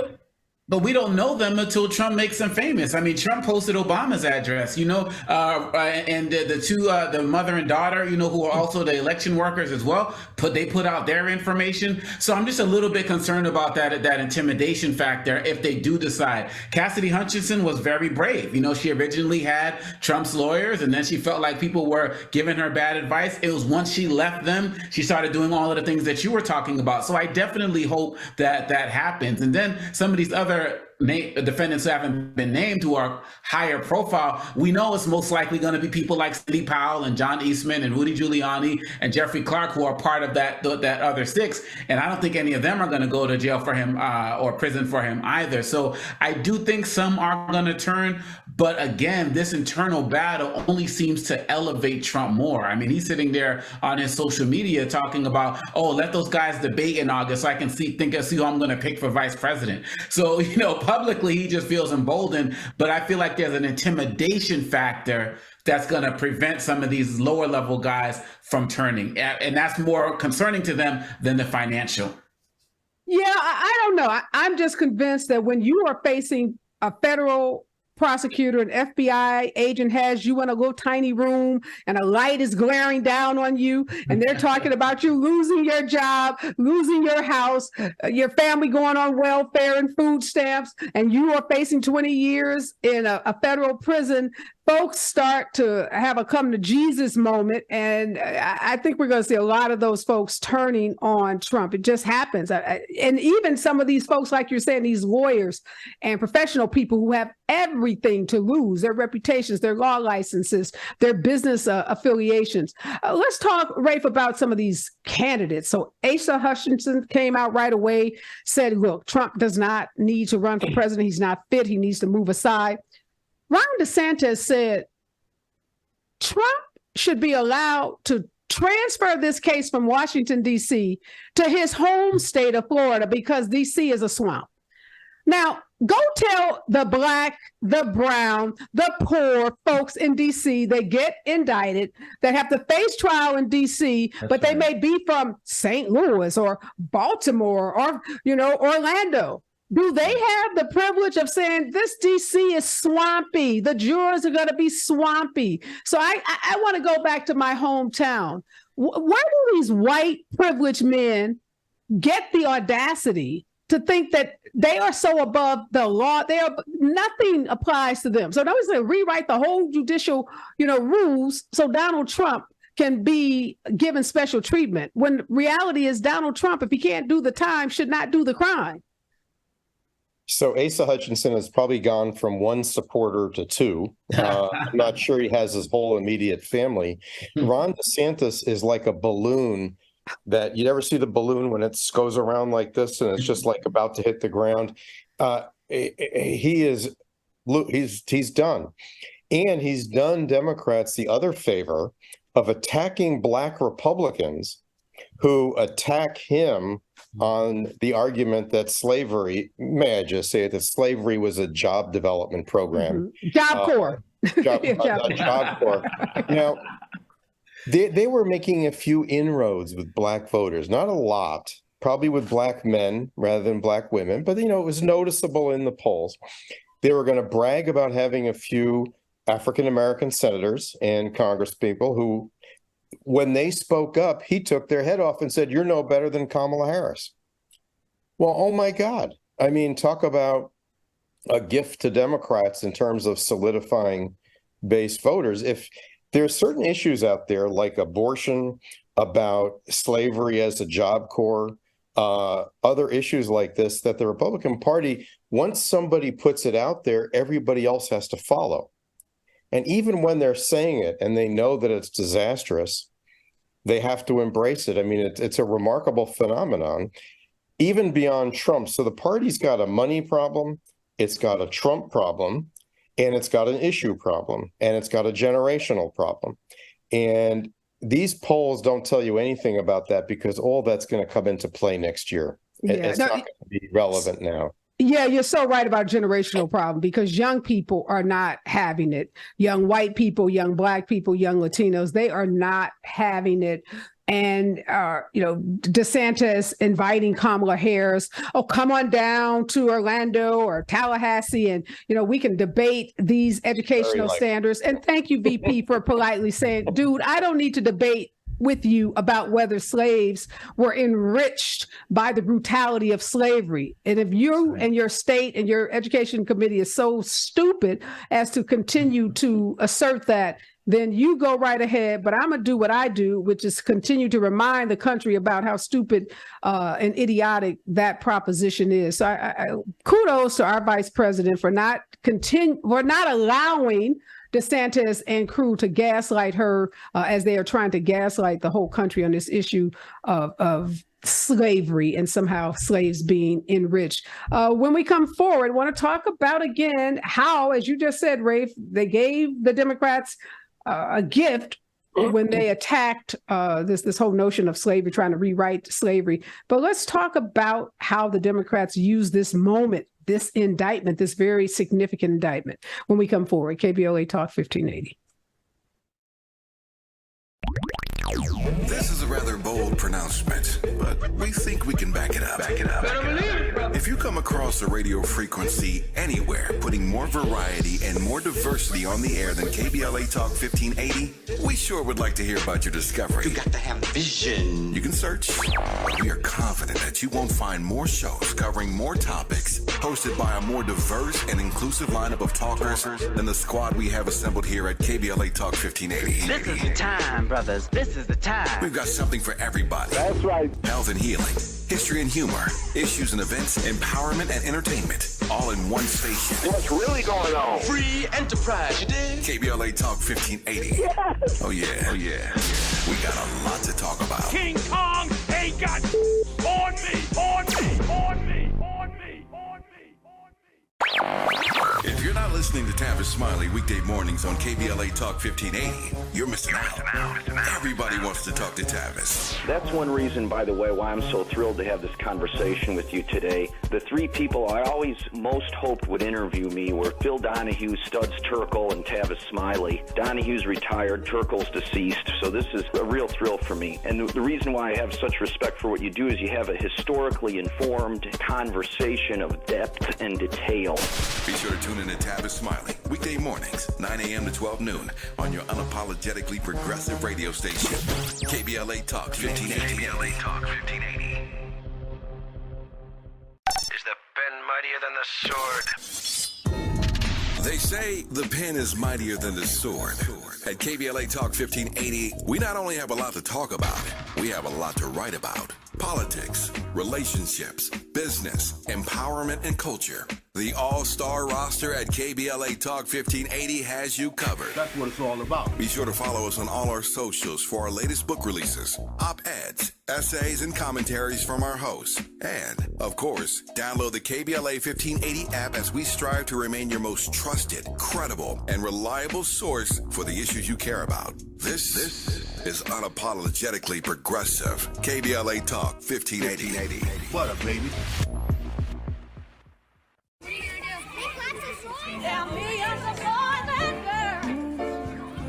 But we don't know them until Trump makes them famous. I mean, Trump posted Obama's address, and the two, the mother and daughter, who are also the election workers as well, they put out their information. So I'm just a little bit concerned about that intimidation factor if they do decide. Cassidy Hutchinson was very brave. She originally had Trump's lawyers, and then she felt like people were giving her bad advice. It was once she left them, she started doing all of the things that you were talking about. So I definitely hope that happens. And then some of these other defendants who haven't been named, who are higher profile, we know it's most likely going to be people like Sidney Powell and John Eastman and Rudy Giuliani and Jeffrey Clark, who are part of that other 6. And I don't think any of them are going to go to jail for him or prison for him either. So I do think some are going to turn. But again, this internal battle only seems to elevate Trump more. I mean, he's sitting there on his social media talking about, oh, let those guys debate in August so I can see who I'm going to pick for vice president. So, publicly, he just feels emboldened. But I feel like there's an intimidation factor that's going to prevent some of these lower level guys from turning. And that's more concerning to them than the financial. Yeah, I don't know. I'm just convinced that when you are facing a federal prosecutor, an FBI agent has you in a little tiny room and a light is glaring down on you and they're talking about you losing your job, losing your house, your family going on welfare and food stamps, and you are facing 20 years in a federal prison, folks start to have a come to Jesus moment, and I think we're going to see a lot of those folks turning on Trump. It just happens. And even some of these folks, like you're saying, these lawyers and professional people who have everything to lose, their reputations, their law licenses, their business affiliations. Let's talk, Rafe, about some of these candidates. So Asa Hutchinson came out right away, said, look, Trump does not need to run for president. He's not fit. He needs to move aside. Ron DeSantis said Trump should be allowed to transfer this case from Washington, D.C. to his home state of Florida because D.C. is a swamp. Now, go tell the Black, the brown, the poor folks in D.C. they get indicted, that have to face trial in D.C., but they may be from St. Louis or Baltimore or, Orlando. Do they have the privilege of saying this DC is swampy? The jurors are going to be swampy. So I want to go back to my hometown. Where do these white privileged men get the audacity to think that they are so above the law? Nothing applies to them. So now he's going to rewrite the whole judicial, rules so Donald Trump can be given special treatment. When reality is Donald Trump, if he can't do the time, should not do the crime. So Asa Hutchinson has probably gone from one supporter to two. I'm not sure he has his whole immediate family. Ron DeSantis is like a balloon that you never see the balloon when it goes around like this and it's just like about to hit the ground. He's done. And he's done Democrats the other favor of attacking Black Republicans who attack him on the argument that slavery, may I just say it, that slavery was a job development program. Job Corps. Job Corps. Now, they were making a few inroads with Black voters, not a lot, probably with Black men rather than Black women, but, it was noticeable in the polls. They were going to brag about having a few African-American senators and congresspeople who, when they spoke up, he took their head off and said, you're no better than Kamala Harris. Well, oh my God. I mean, talk about a gift to Democrats in terms of solidifying base voters. If there are certain issues out there like abortion, about slavery as a job corps, other issues like this, that the Republican Party, once somebody puts it out there, everybody else has to follow. And even when they're saying it and they know that it's disastrous, they have to embrace it. I mean, it's a remarkable phenomenon, even beyond Trump. So the party's got a money problem, it's got a Trump problem, and it's got an issue problem, and it's got a generational problem. And these polls don't tell you anything about that because all that's going to come into play next year. It's not going to be relevant now. Yeah, you're so right about generational problem because young people are not having it. Young white people, young Black people, young Latinos, they are not having it. And, DeSantis inviting Kamala Harris, come on down to Orlando or Tallahassee and, we can debate these educational standards. And thank you, VP, for politely saying, dude, I don't need to debate with you about whether slaves were enriched by the brutality of slavery. And if you and your state and your education committee is so stupid as to continue to assert that, then you go right ahead. But I'm going to do what I do, which is continue to remind the country about how stupid and idiotic that proposition is. So I kudos to our vice president for not allowing DeSantis and crew to gaslight her as they are trying to gaslight the whole country on this issue of slavery and somehow slaves being enriched. When we come forward, I want to talk about again how, as you just said, Rafe, they gave the Democrats a gift when they attacked this whole notion of slavery, trying to rewrite slavery. But let's talk about how the Democrats use this moment, this indictment, this very significant indictment, when we come forward. KBLA Talk 1580. This is a rather bold pronouncement, but we think we can back it up. If you come across a radio frequency anywhere putting more variety and more diversity on the air than KBLA Talk 1580, we sure would like to hear about your discovery. You got to have vision. You can search. We are confident that you won't find more shows covering more topics, hosted by a more diverse and inclusive lineup of talkers than the squad we have assembled here at KBLA Talk 1580. This is the time, brothers. This is the time. We've got something for everybody. That's right. Health and healing, history and humor, issues and events, empowerment and entertainment, all in one station. What's really going on? Free enterprise, you dig? KBLA Talk 1580. Yes. Oh yeah. We got a lot to talk about. King Kong ain't got on me. If you're not listening to Tavis Smiley weekday mornings on KBLA Talk 1580, you're missing out. Everybody wants to talk to Tavis. That's one reason, by the way, why I'm so thrilled to have this conversation with you today. The three people I always most hoped would interview me were Phil Donahue, Studs Terkel, and Tavis Smiley. Donahue's retired, Terkel's deceased, so this is a real thrill for me. And the reason why I have such respect for what you do is you have a historically informed conversation of depth and detail. Be sure to tune in to Tavis Smiley weekday mornings, 9 a.m. to 12 noon on your unapologetically progressive radio station, KBLA Talk 1580. KBLA Talk 1580. Is the pen mightier than the sword? They say the pen is mightier than the sword. At KBLA Talk 1580, we not only have a lot to talk about, we have a lot to write about. Politics, relationships, business, empowerment, and culture. The all-star roster at KBLA Talk 1580 has you covered. That's what it's all about. Be sure to follow us on all our socials for our latest book releases, op-eds, essays, and commentaries from our hosts. And, of course, download the KBLA 1580 app as we strive to remain your most trusted, credible, and reliable source for the issues you care about. This is unapologetically progressive. KBLA Talk 1580. What up, baby? There are millions of boys and girls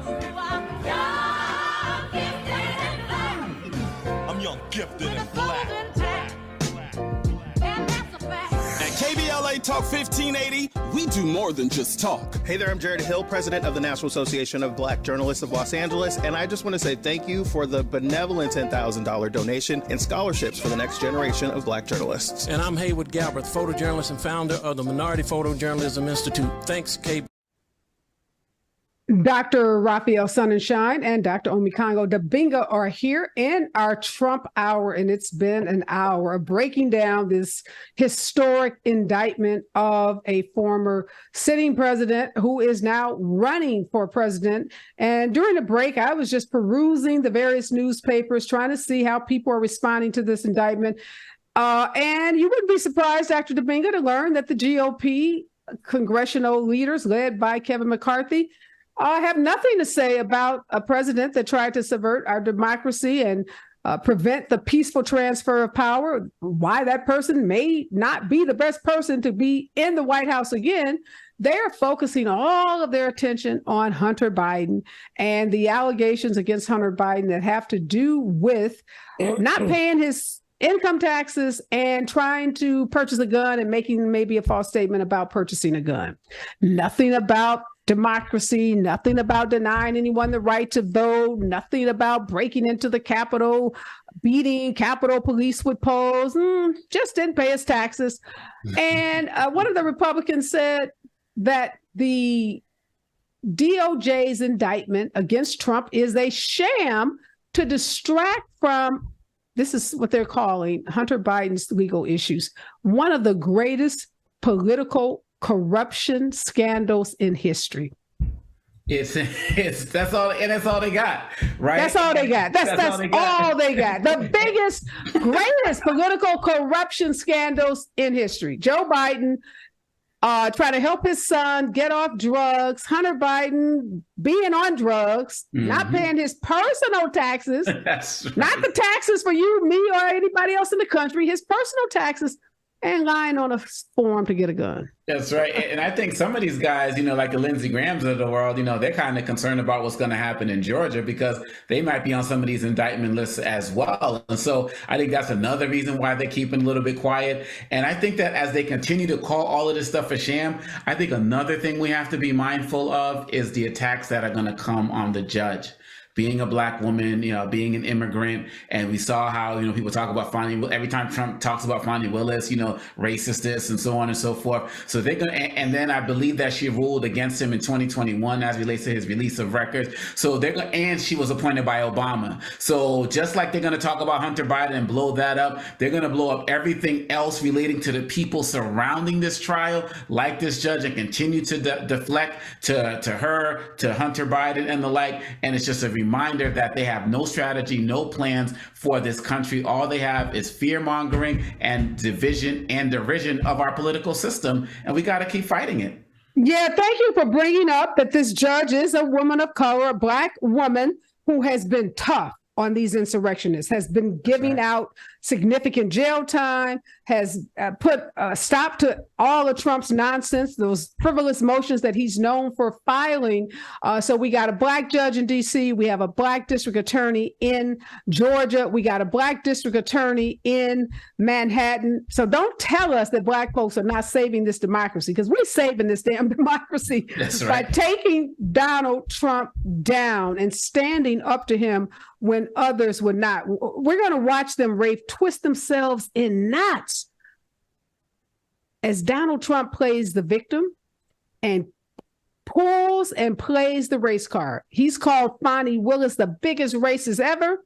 who are young, gifted, and black. I'm young, gifted, and black. At KBLA Talk 1580, we do more than just talk. Hey there, I'm Jared Hill, president of the National Association of Black Journalists of Los Angeles, and I just want to say thank you for the benevolent $10,000 donation and scholarships for the next generation of black journalists. And I'm Haywood Galbraith, photojournalist and founder of the Minority Photojournalism Institute. Thanks, KB. Dr. Raphael Sonenshein and Dr. Omekongo Dibinga are here in our Trump hour, and it's been an hour of breaking down this historic indictment of a former sitting president who is now running for president. And during the break, I was just perusing the various newspapers, trying to see how people are responding to this indictment. And you wouldn't be surprised, Dr. Dibinga, to learn that the GOP congressional leaders led by Kevin McCarthy have nothing to say about a president that tried to subvert our democracy and prevent the peaceful transfer of power. Why that person may not be the best person to be in the White House again. They're focusing all of their attention on Hunter Biden and the allegations against Hunter Biden that have to do with not paying his income taxes and trying to purchase a gun and making maybe a false statement about purchasing a gun. Nothing about democracy, nothing about denying anyone the right to vote, nothing about breaking into the Capitol, beating Capitol Police with poles, just didn't pay his taxes. And one of the Republicans said that the DOJ's indictment against Trump is a sham to distract from, this is what they're calling Hunter Biden's legal issues, one of the greatest political corruption scandals in history. That's all, and that's all they got, right? That's all they got. That's all they got. The biggest, greatest political corruption scandals in history. Joe Biden trying to help his son get off drugs. Hunter Biden being on drugs, not paying his personal taxes, That's right. not the taxes for you, me, or anybody else in the country, his personal taxes, and lying on a form to get a gun. That's right. And I think some of these guys, like the Lindsey Grahams of the world, they're kind of concerned about what's going to happen in Georgia because they might be on some of these indictment lists as well. And so I think that's another reason why they're keeping a little bit quiet. And I think that as they continue to call all of this stuff a sham, I think another thing we have to be mindful of is the attacks that are going to come on the judge. Being a Black woman, being an immigrant, and we saw how, people talk about every time Trump talks about Fani Willis, racist this and so on and so forth. So they're going to, and then I believe that she ruled against him in 2021 as relates to his release of records. So they're going, and she was appointed by Obama. So just like they're going to talk about Hunter Biden and blow that up, they're going to blow up everything else relating to the people surrounding this trial, like this judge, and continue to deflect to her, to Hunter Biden and the like. And it's just a reminder that they have no strategy, no plans for this country. All they have is fear mongering and division and derision of our political system. And we got to keep fighting it. Yeah, thank you for bringing up that this judge is a woman of color, a Black woman who has been tough on these insurrectionists, has been giving out significant jail time, has put a stop to all of Trump's nonsense, those frivolous motions that he's known for filing. So we got a Black judge in D.C. We have a Black district attorney in Georgia. We got a Black district attorney in Manhattan. So don't tell us that Black folks are not saving this democracy, because we're saving this damn democracy by taking Donald Trump down and standing up to him when others would not. We're going to watch them, Rafe, twist themselves in knots as Donald Trump plays the victim and pulls and plays the race card. He's called Fani Willis the biggest racist ever.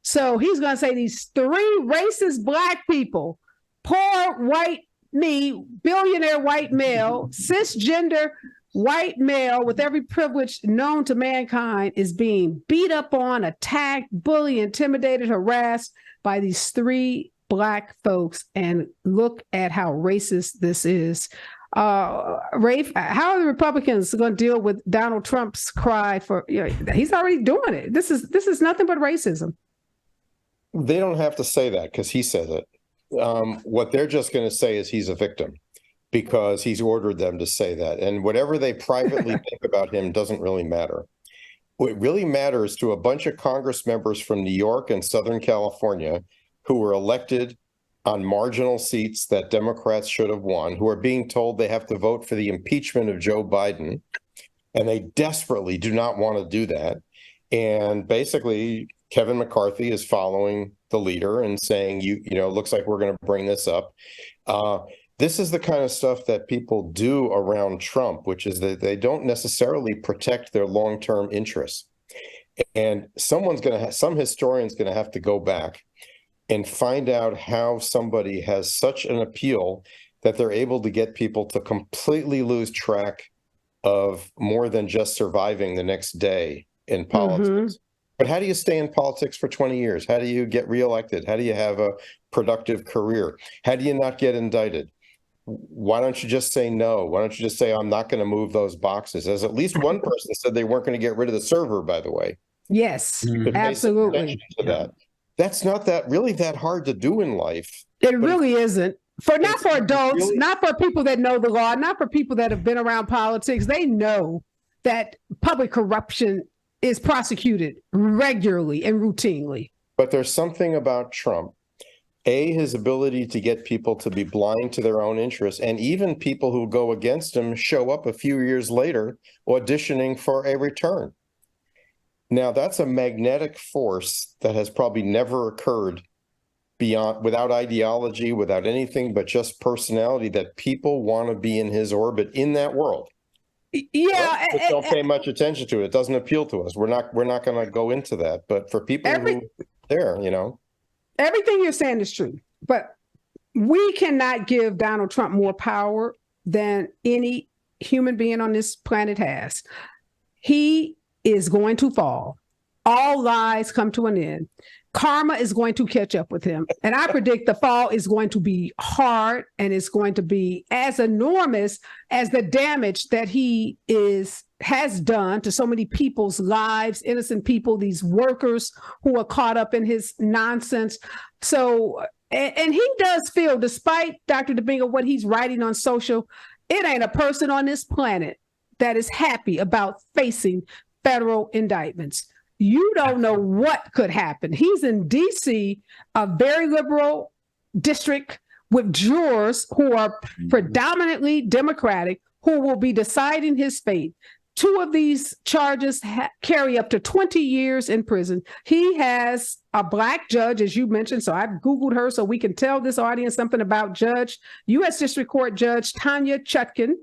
So he's going to say these three racist Black people, poor white me, billionaire white male, cisgender white male with every privilege known to mankind, is being beat up on, attacked, bullied, intimidated, harassed by these three Black folks. And look at how racist this is. Rafe, how are the Republicans going to deal with Donald Trump's cry for, he's already doing it. This is nothing but racism. They don't have to say that because he says it. What they're just going to say is he's a victim, because he's ordered them to say that. And whatever they privately think about him doesn't really matter. What really matters to a bunch of Congress members from New York and Southern California who were elected on marginal seats that Democrats should have won, who are being told they have to vote for the impeachment of Joe Biden, and they desperately do not want to do that. And basically, Kevin McCarthy is following the leader and saying, looks like we're going to bring this up. This is the kind of stuff that people do around Trump, which is that they don't necessarily protect their long-term interests. And some historian's going to have to go back and find out how somebody has such an appeal that they're able to get people to completely lose track of more than just surviving the next day in politics. Mm-hmm. But how do you stay in politics for 20 years? How do you get reelected? How do you have a productive career? How do you not get indicted? Why don't you just say no? Why don't you just say, I'm not going to move those boxes? As at least one person said they weren't going to get rid of the server, by the way. Yes, absolutely. That's not really that hard to do in life. It really isn't. Not for adults, not for people that know the law, not for people that have been around politics. They know that public corruption is prosecuted regularly and routinely. But there's something about Trump. His ability to get people to be blind to their own interests, and even people who go against him show up a few years later auditioning for a return. Now, that's a magnetic force that has probably never occurred without ideology, without anything but just personality, that people want to be in his orbit in that world. Yeah, don't pay much attention to it. It doesn't appeal to us. We're not going to go into that. But for people who there, everything you're saying is true, but we cannot give Donald Trump more power than any human being on this planet has. He is going to fall. All lies come to an end. Karma is going to catch up with him. And I predict the fall is going to be hard, and it's going to be as enormous as the damage that he has done to so many people's lives, innocent people, these workers who are caught up in his nonsense. So And he does feel, despite Dr. Dibinga, what he's writing on social, it ain't a person on this planet that is happy about facing federal indictments. You don't know what could happen. He's in D.C., a very liberal district with jurors who are predominantly Democratic, who will be deciding his fate. 2 of these charges carry up to 20 years in prison. He has a Black judge, as you mentioned, so I've Googled her so we can tell this audience something about U.S. District Court Judge Tanya Chutkan.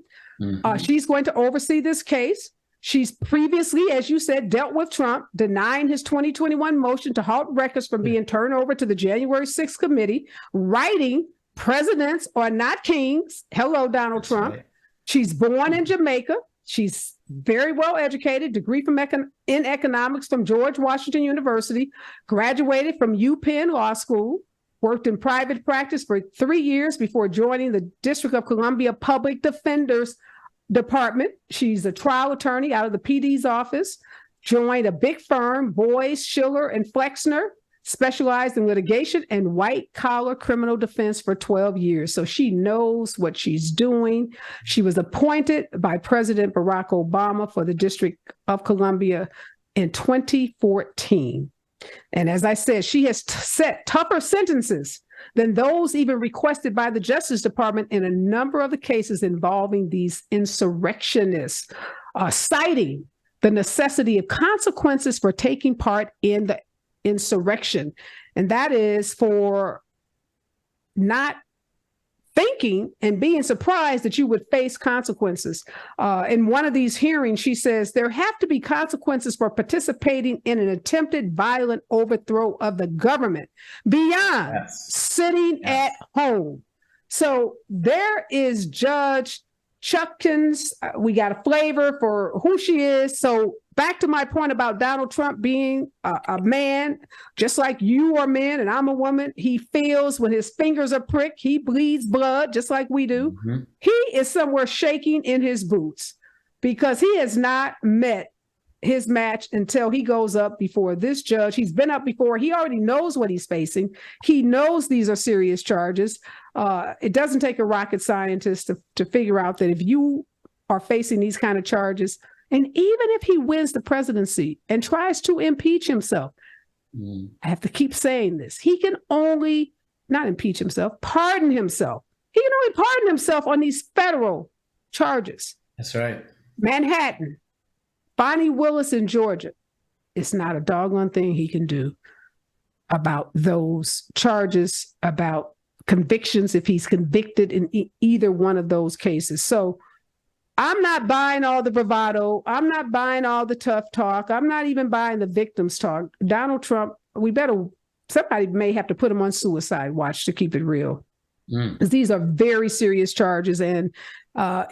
She's going to oversee this case. She's previously, as you said, dealt with Trump, denying his 2021 motion to halt records from being turned over to the January 6th committee, writing "Presidents are not kings." Hello, Donald Trump. Right. She's born in Jamaica. She's very well educated, degree in economics from George Washington University, graduated from UPenn Law School, worked in private practice for 3 years before joining the District of Columbia Public Defender's Department. She's a trial attorney out of the PD's office, joined a big firm, Boyce, Schiller, and Flexner, specialized in litigation and white-collar criminal defense for 12 years. So she knows what she's doing. She was appointed by President Barack Obama for the District of Columbia in 2014. And as I said, she has set tougher sentences than those even requested by the Justice Department in a number of the cases involving these insurrectionists, citing the necessity of consequences for taking part in the insurrection. And that is for not thinking and being surprised that you would face consequences. In one of these hearings, she says there have to be consequences for participating in an attempted violent overthrow of the government beyond sitting at home. So there is Judge Chutkan's, we got a flavor for who she is. So back to my point about Donald Trump being a man, just like you are men and I'm a woman. He feels when his fingers are pricked, he bleeds blood just like we do. He is somewhere shaking in his boots because he has not met his match until he goes up before this judge. He's been up before. He already knows what he's facing. He knows these are serious charges. It doesn't take a rocket scientist to figure out that if you are facing these kind of charges, and even if he wins the presidency and tries to impeach himself, I have to keep saying this, he can only not impeach himself, pardon himself. He can only pardon himself on these federal charges. That's right. Manhattan, Bonnie Willis in Georgia. It's not a doggone thing he can do about those charges, about convictions if he's convicted in either one of those cases. So I'm not buying all the bravado. I'm not buying all the tough talk. I'm not even buying the victims talk. Donald Trump, somebody may have to put him on suicide watch to keep it real. Because these are very serious charges. And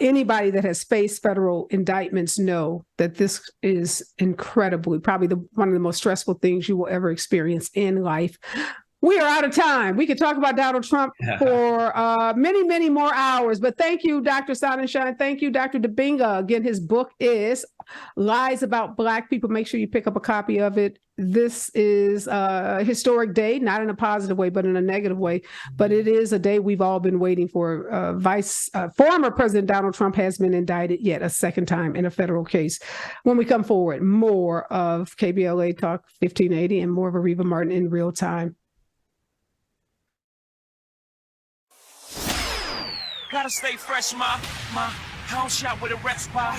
anybody that has faced federal indictments know that this is probably one of the most stressful things you will ever experience in life. We are out of time. We could talk about Donald Trump for many, many more hours. But thank you, Dr. Sonenshein. Thank you, Dr. Dibinga. Again, his book is Lies About Black People. Make sure you pick up a copy of it. This is a historic day, not in a positive way, but in a negative way. But it is a day we've all been waiting for. Former President Donald Trump has been indicted yet a second time in a federal case. When we come forward, more of KBLA Talk 1580 and more of Areva Martin in real time. Gotta stay fresh, my house shot with a rest bar,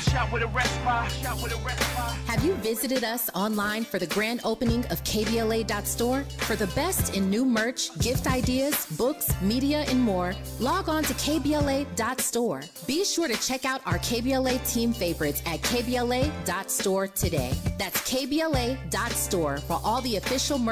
Have you visited us online for the grand opening of KBLA.store? For the best in new merch, gift ideas, books, media, and more, log on to KBLA.store. Be sure to check out our KBLA team favorites at KBLA.store today. That's KBLA.store for all the official merch